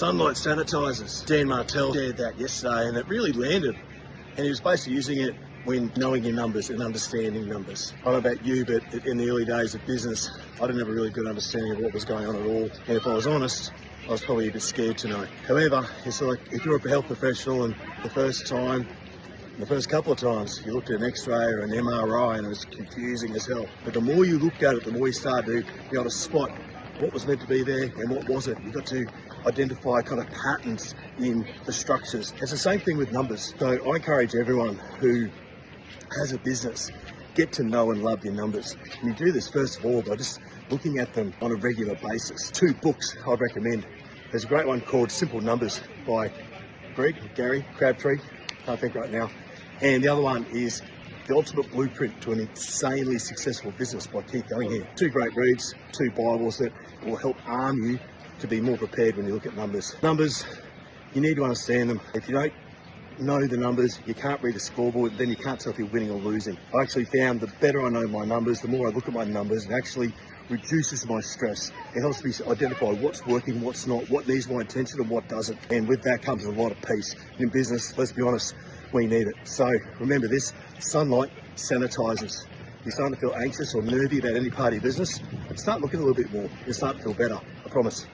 Sunlight sanitizers. Dan Martell shared that yesterday and it really landed. And he was basically using it when knowing your numbers and understanding numbers. I don't know about you, but in the early days of business, I didn't have a really good understanding of what was going on at all. And if I was honest, I was probably a bit scared to know. However, it's like if you're a health professional and the first couple of times you looked at an X-ray or an MRI and it was confusing as hell. But the more you looked at it, the more you started to be able to spot what was meant to be there and what wasn't. You got to identify kind of patterns in the structures. It's the same thing with numbers. So I encourage everyone who has a business, get to know and love your numbers. And you do this first of all by just looking at them on a regular basis. 2 books I'd recommend. There's a great one called Simple Numbers by Gary Crabtree, can't think right now. And the other one is The Ultimate Blueprint to an Insanely Successful Business by Keith Cunningham. 2 great reads, 2 Bibles that will help arm you to be more prepared when you look at numbers. Numbers, you need to understand them. If you don't know the numbers, you can't read a scoreboard, then you can't tell if you're winning or losing. I actually found the better I know my numbers, the more I look at my numbers, it actually reduces my stress. It helps me identify what's working, what's not, what needs my attention and what doesn't. And with that comes a lot of peace. In business, let's be honest, we need it. So remember this, sunlight sanitizers. You're starting to feel anxious or nervy about any part of your business, start looking a little bit more. You'll start to feel better, I promise.